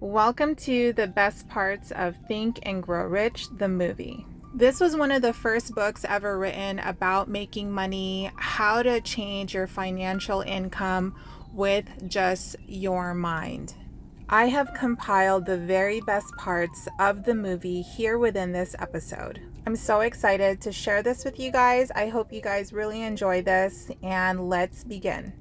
Welcome to the best parts of Think and Grow Rich, the movie. This was one of the first books ever written about making money, how to change your financial income with just your mind. I have compiled the very best parts of the movie here within this episode. I'm so excited to share this with you guys. I hope you guys really enjoy this, and let's begin.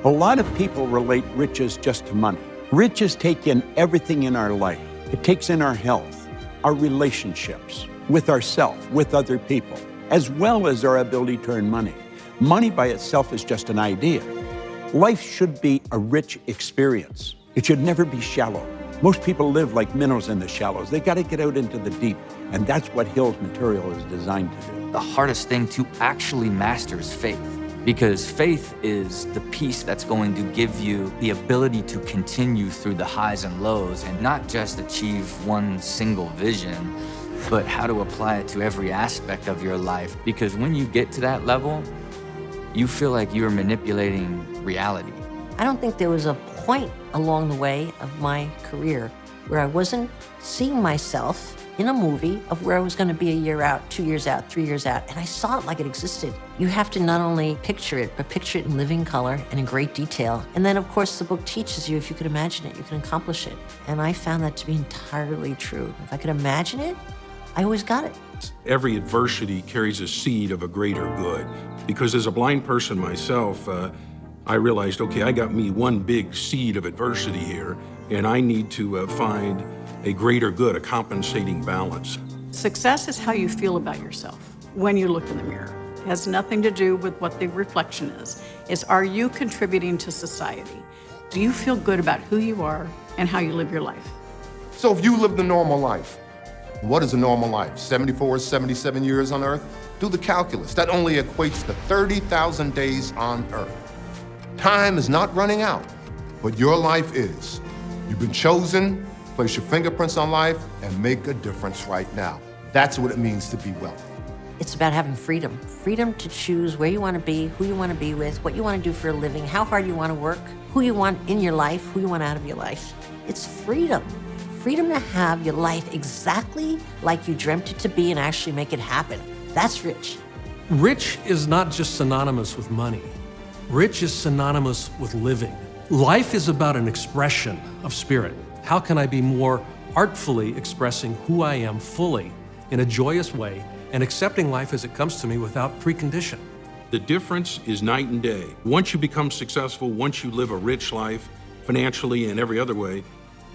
A lot of people relate riches just to money. Riches take in everything in our life. It takes in our health, our relationships, with ourselves, with other people, as well as our ability to earn money. Money by itself is just an idea. Life should be a rich experience. It should never be shallow. Most people live like minnows in the shallows. They got to get out into the deep, and that's what Hill's material is designed to do. The hardest thing to actually master is faith, because faith is the piece that's going to give you the ability to continue through the highs and lows and not just achieve one single vision, but how to apply it to every aspect of your life. Because when you get to that level, you feel like you're manipulating reality. I don't think there was a point along the way of my career where I wasn't seeing myself in a movie of where I was going to be a year out, 2 years out, 3 years out, and I saw it like it existed. You have to not only picture it, but picture it in living color and in great detail. And then, of course, the book teaches you if you could imagine it, you can accomplish it. And I found that to be entirely true. If I could imagine it, I always got it. Every adversity carries a seed of a greater good. Because as a blind person myself, I realized, okay, I got me one big seed of adversity here, and I need to find a greater good, a compensating balance. Success is how you feel about yourself when you look in the mirror. It has nothing to do with what the reflection is. It's, are you contributing to society? Do you feel good about who you are and how you live your life? So if you lived a normal life, what is a normal life? 74, 77 years on Earth? Do the calculus. That only equates to 30,000 days on Earth. Time is not running out, but your life is. You've been chosen. Place your fingerprints on life and make a difference right now. That's what it means to be wealthy. It's about having freedom. Freedom to choose where you want to be, who you want to be with, what you want to do for a living, how hard you want to work, who you want in your life, who you want out of your life. It's freedom. Freedom to have your life exactly like you dreamt it to be and actually make it happen. That's rich. Rich is not just synonymous with money. Rich is synonymous with living. Life is about an expression of spirit. How can I be more artfully expressing who I am fully in a joyous way and accepting life as it comes to me without precondition? The difference is night and day. Once you become successful, once you live a rich life, financially and every other way,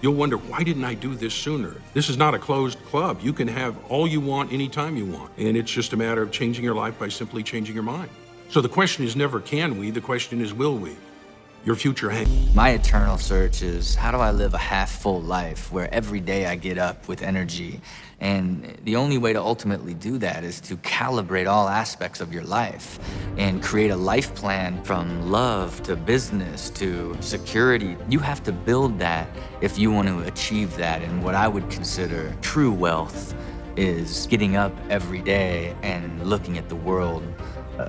you'll wonder, why didn't I do this sooner? This is not a closed club. You can have all you want anytime you want. And it's just a matter of changing your life by simply changing your mind. So the question is never can we, the question is will we? Your future hangs. My eternal search is, how do I live a half-full life where every day I get up with energy? And the only way to ultimately do that is to calibrate all aspects of your life and create a life plan from love to business to security. You have to build that if you want to achieve that. And what I would consider true wealth is getting up every day and looking at the world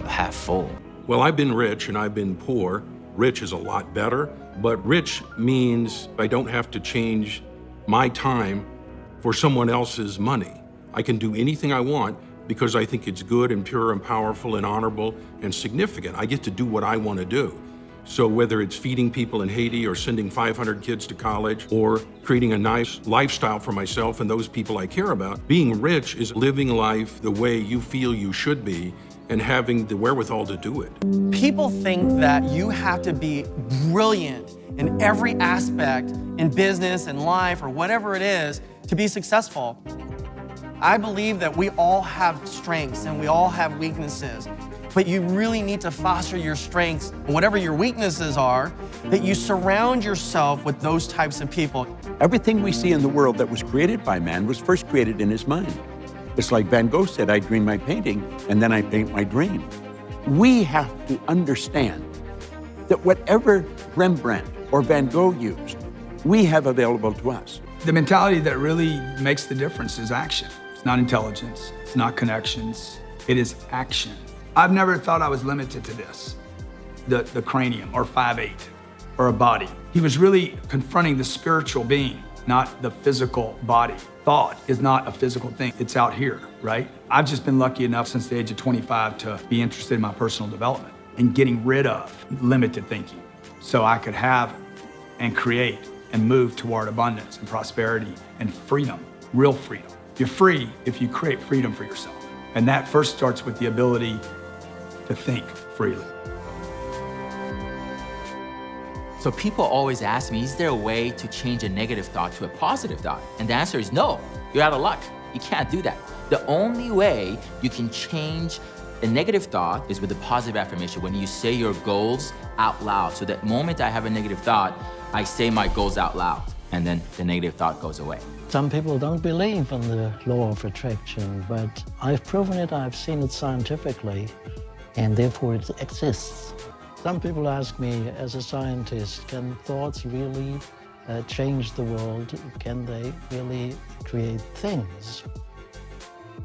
half full. Well, I've been rich and I've been poor. Rich is a lot better, but rich means I don't have to change my time for someone else's money. I can do anything I want because I think it's good and pure and powerful and honorable and significant. I get to do what I want to do. So whether it's feeding people in Haiti or sending 500 kids to college or creating a nice lifestyle for myself and those people I care about, being rich is living life the way you feel you should be and having the wherewithal to do it. People think that you have to be brilliant in every aspect in business and life or whatever it is to be successful. I believe that we all have strengths and we all have weaknesses, but you really need to foster your strengths, whatever your weaknesses are, that you surround yourself with those types of people. Everything we see in the world that was created by man was first created in his mind. It's like Van Gogh said, I dream my painting, and then I paint my dream. We have to understand that whatever Rembrandt or Van Gogh used, we have available to us. The mentality that really makes the difference is action. It's not intelligence, it's not connections, it is action. I've never thought I was limited to this, the cranium or 5'8", or a body. He was really confronting the spiritual being. not the physical body. Thought is not a physical thing, it's out here, right? I've just been lucky enough since the age of 25 to be interested in my personal development and getting rid of limited thinking so I could have and create and move toward abundance and prosperity and freedom, real freedom. You're free if you create freedom for yourself. And that first starts with the ability to think freely. So people always ask me, is there a way to change a negative thought to a positive thought? And the answer is no, you're out of luck. You can't do that. The only way you can change a negative thought is with a positive affirmation, when you say your goals out loud. So that moment I have a negative thought, I say my goals out loud, and then the negative thought goes away. Some people don't believe in the law of attraction, but I've proven it, I've seen it scientifically, and therefore it exists. Some people ask me, as a scientist, can thoughts really change the world? Can they really create things?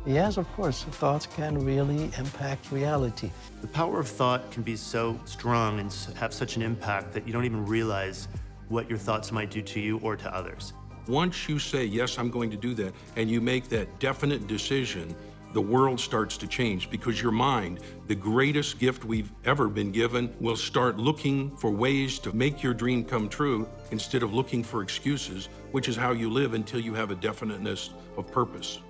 Yes, of course, thoughts can really impact reality. The power of thought can be so strong and have such an impact that you don't even realize what your thoughts might do to you or to others. Once you say, yes, I'm going to do that, and you make that definite decision, the world starts to change, because your mind, the greatest gift we've ever been given, will start looking for ways to make your dream come true instead of looking for excuses, which is how you live until you have a definiteness of purpose.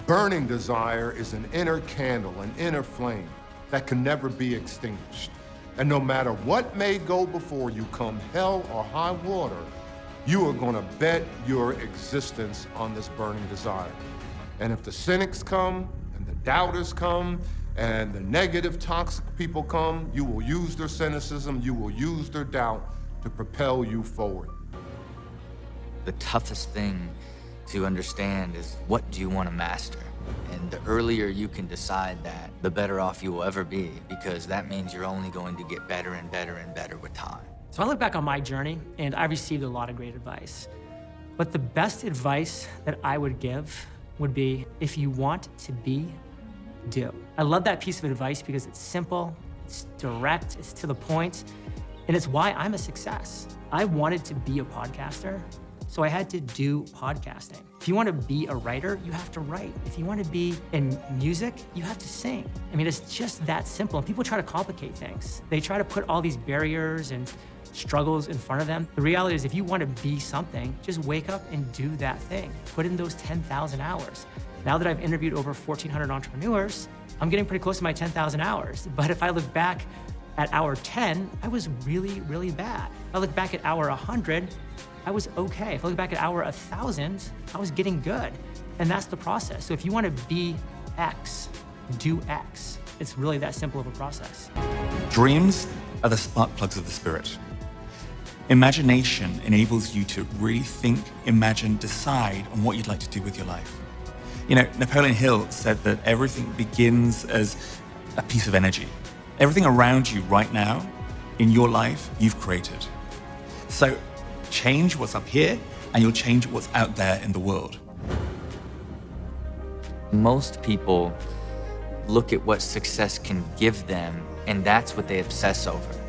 Burning desire is an inner candle, an inner flame that can never be extinguished. And no matter what may go before you, come hell or high water, you are going to bet your existence on this burning desire. And if the cynics come, and the doubters come, and the negative, toxic people come, you will use their cynicism, you will use their doubt to propel you forward. The toughest thing to understand is, what do you want to master? And the earlier you can decide that, the better off you will ever be, because that means you're only going to get better and better and better with time. So I look back on my journey, and I received a lot of great advice. But the best advice that I would give would be, if you want to be, do. I love that piece of advice because it's simple, it's direct, it's to the point, and it's why I'm a success. I wanted to be a podcaster, so I had to do podcasting. If you want to be a writer, you have to write. If you want to be in music, you have to sing. I mean, it's just that simple. And people try to complicate things. They try to put all these barriers and struggles in front of them. The reality is, if you want to be something, just wake up and do that thing. Put in those 10,000 hours. Now that I've interviewed over 1,400 entrepreneurs, I'm getting pretty close to my 10,000 hours. But if I look back at hour 10, I was really, really bad. If I look back at hour 100, I was okay. If I look back at hour 1,000, I was getting good. And that's the process. So if you want to be X, do X. It's really that simple of a process. Dreams are the spark plugs of the spirit. Imagination enables you to really think, imagine, decide on what you'd like to do with your life. You know, Napoleon Hill said that everything begins as a piece of energy. Everything around you right now in your life, you've created. So change what's up here, and you'll change what's out there in the world. Most people look at what success can give them, and that's what they obsess over,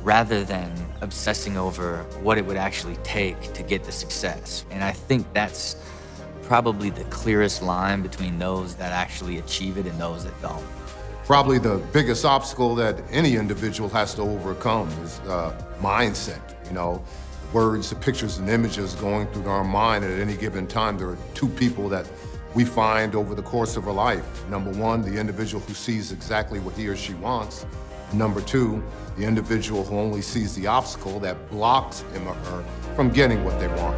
rather than obsessing over what it would actually take to get the success. And I think that's probably the clearest line between those that actually achieve it and those that don't. Probably the biggest obstacle that any individual has to overcome is mindset. You know, words, the pictures and images going through our mind at any given time. There are two people that we find over the course of our life. Number one, the individual who sees exactly what he or she wants. Number two, the individual who only sees the obstacle that blocks him or her from getting what they want.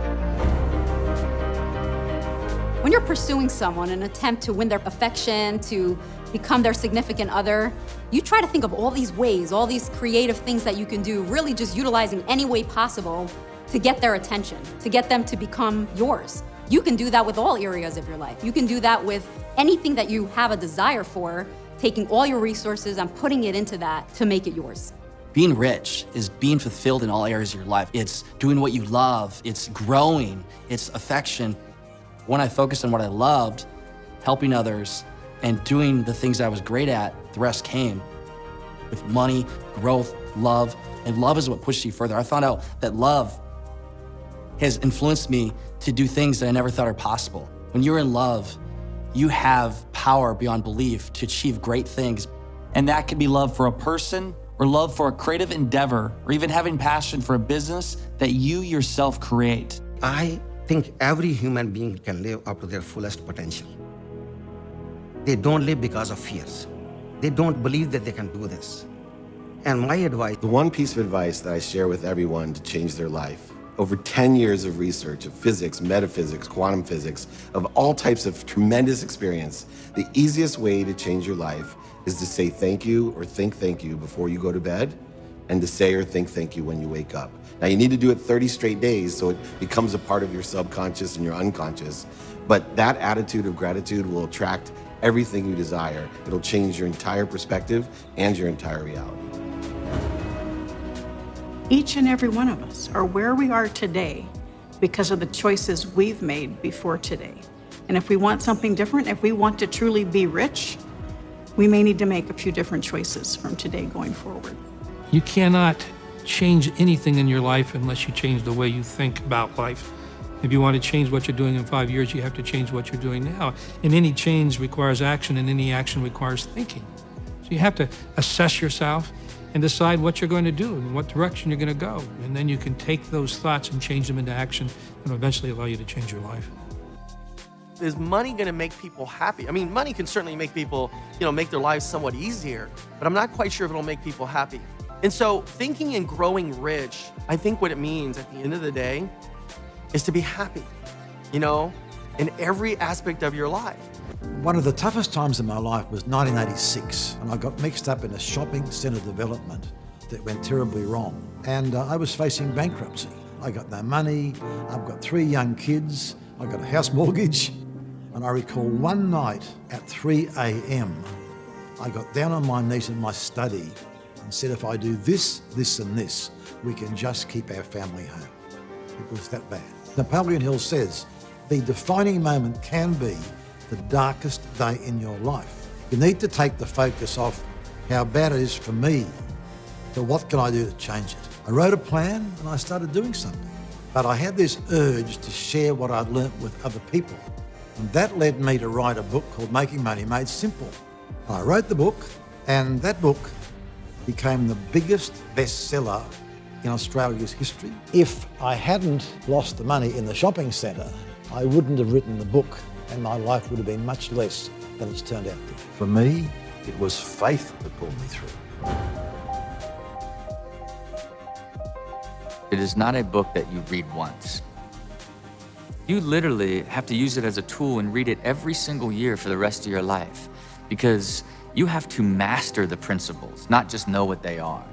When you're pursuing someone in an attempt to win their affection, to become their significant other, you try to think of all these ways, all these creative things that you can do, really just utilizing any way possible to get their attention, to get them to become yours. You can do that with all areas of your life. You can do that with anything that you have a desire for, taking all your resources and putting it into that to make it yours. Being rich is being fulfilled in all areas of your life. It's doing what you love, it's growing, it's affection. When I focused on what I loved, helping others, and doing the things I was great at, the rest came. With money, growth, love, and love is what pushes you further. I found out that love has influenced me to do things that I never thought are possible. When you're in love, you have power beyond belief to achieve great things. And that could be love for a person, or love for a creative endeavor, or even having passion for a business that you yourself create. I think every human being can live up to their fullest potential. They don't live because of fears. They don't believe that they can do this. And my advice... The one piece of advice that I share with everyone to change their life, over 10 years of research of physics, metaphysics, quantum physics, of all types of tremendous experience, the easiest way to change your life is to say thank you or think thank you before you go to bed, and to say or think thank you when you wake up. Now you need to do it 30 straight days so it becomes a part of your subconscious and your unconscious, but that attitude of gratitude will attract everything you desire. It'll change your entire perspective and your entire reality. Each and every one of us are where we are today because of the choices we've made before today. And if we want something different, if we want to truly be rich, we may need to make a few different choices from today going forward. You cannot change anything in your life unless you change the way you think about life. If you want to change what you're doing in 5 years, you have to change what you're doing now. And any change requires action, and any action requires thinking. So you have to assess yourself and decide what you're going to do and what direction you're going to go. And then you can take those thoughts and change them into action, and eventually allow you to change your life. Is money going to make people happy? I mean, money can certainly make people, make their lives somewhat easier, but I'm not quite sure if it'll make people happy. And so thinking and growing rich, I think what it means at the end of the day is to be happy, in every aspect of your life. One of the toughest times in my life was 1986, and I got mixed up in a shopping centre development that went terribly wrong. And I was facing bankruptcy. I got no money, I've got 3 young kids, I got a house mortgage. And I recall one night at 3 a.m, I got down on my knees in my study and said, if I do this, this and this, we can just keep our family home. It was that bad. Napoleon Hill says, the defining moment can be the darkest day in your life. You need to take the focus off how bad it is for me to what can I do to change it. I wrote a plan and I started doing something. But I had this urge to share what I'd learnt with other people. And that led me to write a book called Making Money Made Simple. I wrote the book, and that book became the biggest bestseller in Australia's history. If I hadn't lost the money in the shopping centre, I wouldn't have written the book, and my life would have been much less than it's turned out to be. For me, it was faith that pulled me through. It is not a book that you read once. You literally have to use it as a tool and read it every single year for the rest of your life, because you have to master the principles, not just know what they are.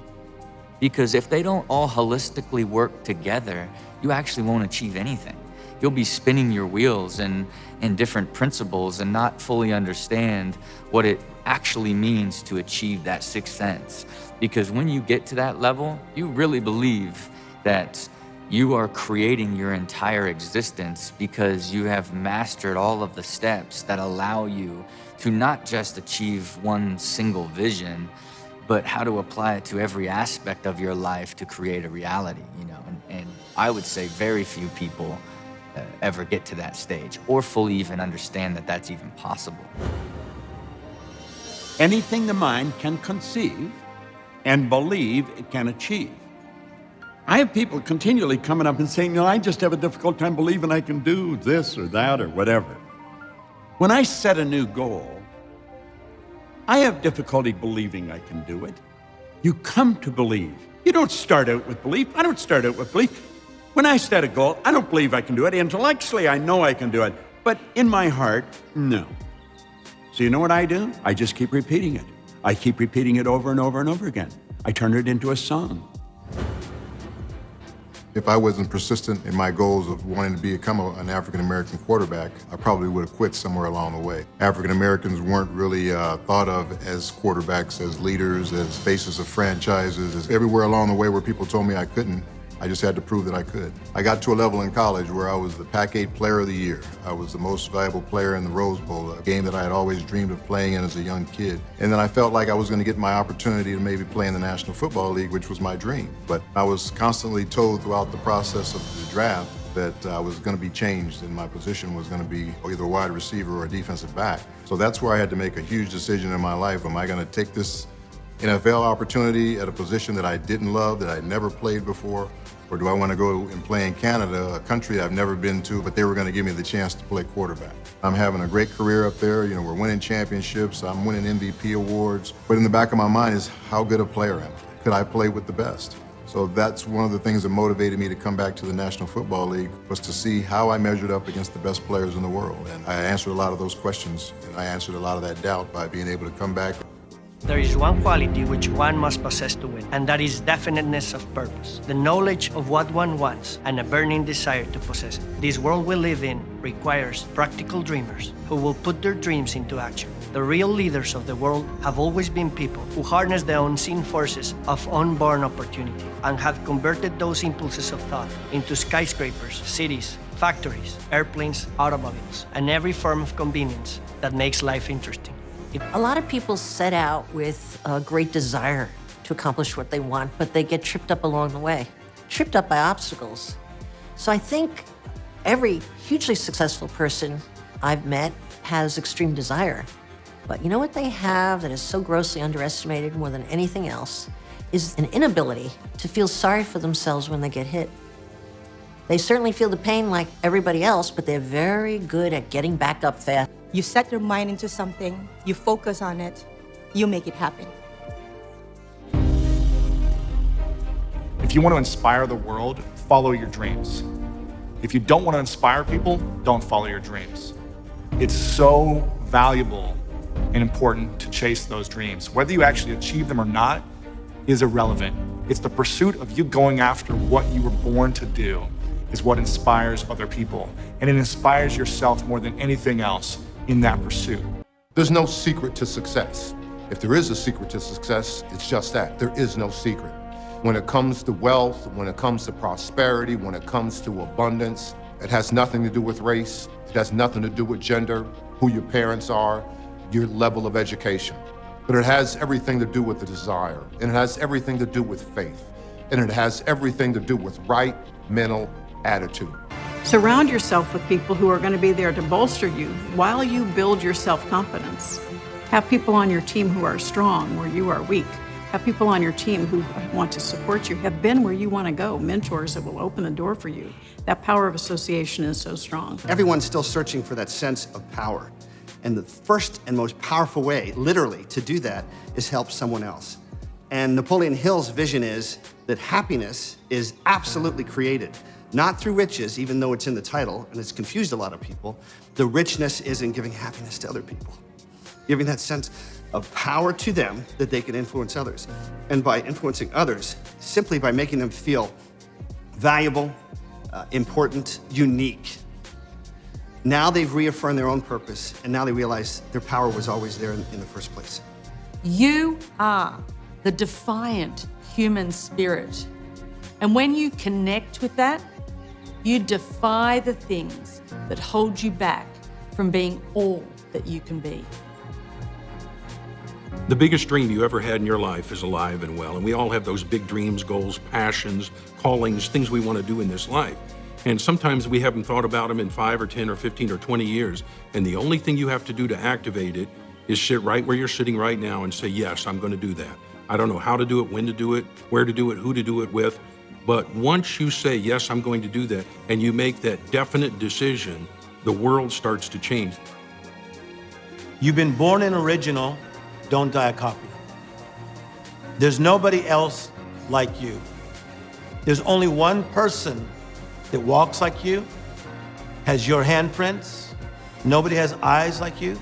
Because if they don't all holistically work together, you actually won't achieve anything. You'll be spinning your wheels in different principles and not fully understand what it actually means to achieve that sixth sense. Because when you get to that level, you really believe that you are creating your entire existence because you have mastered all of the steps that allow you to not just achieve one single vision, but how to apply it to every aspect of your life to create a reality, And I would say very few people ever get to that stage or fully even understand that that's even possible. Anything the mind can conceive and believe it can achieve. I have people continually coming up and saying, I just have a difficult time believing I can do this or that or whatever. When I set a new goal, I have difficulty believing I can do it. You come to believe. You don't start out with belief. I don't start out with belief. When I set a goal, I don't believe I can do it. Intellectually, I know I can do it. But in my heart, no. So you know what I do? I just keep repeating it. I keep repeating it over and over and over again. I turn it into a song. If I wasn't persistent in my goals of wanting to become an African-American quarterback, I probably would have quit somewhere along the way. African-Americans weren't really thought of as quarterbacks, as leaders, as faces of franchises. As everywhere along the way where people told me I couldn't, I just had to prove that I could. I got to a level in college where I was the Pac-8 Player of the Year. I was the most valuable player in the Rose Bowl, a game that I had always dreamed of playing in as a young kid. And then I felt like I was going to get my opportunity to maybe play in the National Football League, which was my dream. But I was constantly told throughout the process of the draft that I was going to be changed and my position was going to be either a wide receiver or a defensive back. So that's where I had to make a huge decision in my life. Am I going to take this NFL opportunity at a position that I didn't love, that I'd never played before? Or do I want to go and play in Canada, a country I've never been to, but they were going to give me the chance to play quarterback? I'm having a great career up there. You know, we're winning championships. I'm winning MVP awards. But in the back of my mind is how good a player am I? Could I play with the best? So that's one of the things that motivated me to come back to the National Football League, was to see how I measured up against the best players in the world. And I answered a lot of those questions, and I answered a lot of that doubt by being able to come back. There is one quality which one must possess to win, and that is definiteness of purpose, the knowledge of what one wants, and a burning desire to possess it. This world we live in requires practical dreamers who will put their dreams into action. The real leaders of the world have always been people who harness the unseen forces of unborn opportunity and have converted those impulses of thought into skyscrapers, cities, factories, airplanes, automobiles, and every form of convenience that makes life interesting. A lot of people set out with a great desire to accomplish what they want, but they get tripped up along the way, tripped up by obstacles. So I think every hugely successful person I've met has extreme desire. But you know what they have that is so grossly underestimated more than anything else is an inability to feel sorry for themselves when they get hit. They certainly feel the pain like everybody else, but they're very good at getting back up fast. You set your mind into something, you focus on it, you make it happen. If you want to inspire the world, follow your dreams. If you don't want to inspire people, don't follow your dreams. It's so valuable and important to chase those dreams. Whether you actually achieve them or not is irrelevant. It's the pursuit of you going after what you were born to do is what inspires other people. And it inspires yourself more than anything else in that pursuit. There's no secret to success. If there is a secret to success, it's just that. There is no secret. When it comes to wealth, when it comes to prosperity, when it comes to abundance, it has nothing to do with race. It has nothing to do with gender, who your parents are, your level of education. But it has everything to do with the desire, and it has everything to do with faith, and it has everything to do with right mental attitude. Surround yourself with people who are going to be there to bolster you while you build your self-confidence. Have people on your team who are strong where you are weak. Have people on your team who want to support you, have been where you want to go, mentors that will open the door for you. That power of association is so strong. Everyone's still searching for that sense of power. And the first and most powerful way, literally, to do that is help someone else. And Napoleon Hill's vision is that happiness is absolutely created. Not through riches, even though it's in the title, and it's confused a lot of people. The richness is in giving happiness to other people. Giving that sense of power to them that they can influence others. And by influencing others, simply by making them feel valuable, important, unique. Now they've reaffirmed their own purpose, and now they realize their power was always there in the first place. You are the defiant human spirit. And when you connect with that, you defy the things that hold you back from being all that you can be. The biggest dream you ever had in your life is alive and well, and we all have those big dreams, goals, passions, callings, things we want to do in this life. And sometimes we haven't thought about them in 5 or 10 or 15 or 20 years, and the only thing you have to do to activate it is sit right where you're sitting right now and say, yes, I'm going to do that. I don't know how to do it, when to do it, where to do it, who to do it with, but once you say, yes, I'm going to do that, and you make that definite decision, the world starts to change. You've been born an original, don't die a copy. There's nobody else like you. There's only one person that walks like you, has your handprints. Nobody has eyes like you.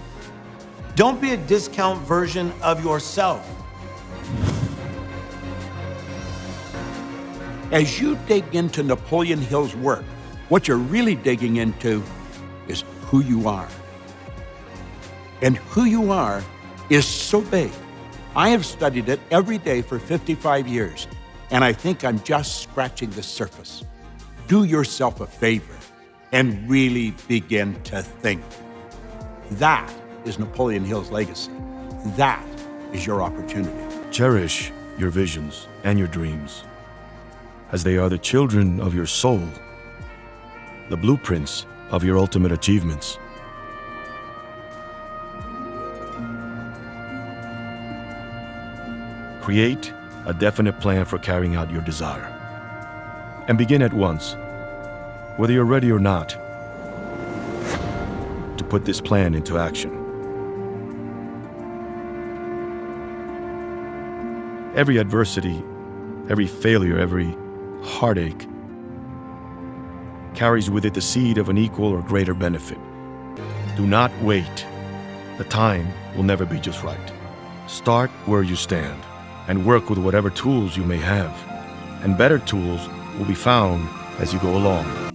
Don't be a discount version of yourself. As you dig into Napoleon Hill's work, what you're really digging into is who you are. And who you are is so big. I have studied it every day for 55 years, and I think I'm just scratching the surface. Do yourself a favor and really begin to think. That is Napoleon Hill's legacy. That is your opportunity. Cherish your visions and your dreams, as they are the children of your soul the blueprints of your ultimate achievements. Create a definite plan for carrying out your desire. And begin at once, whether you're ready or not, to put this plan into action. Every adversity, every failure, every heartache carries with it the seed of an equal or greater benefit. Do not wait. The time will never be just right. Start where you stand and work with whatever tools you may have. And better tools will be found as you go along.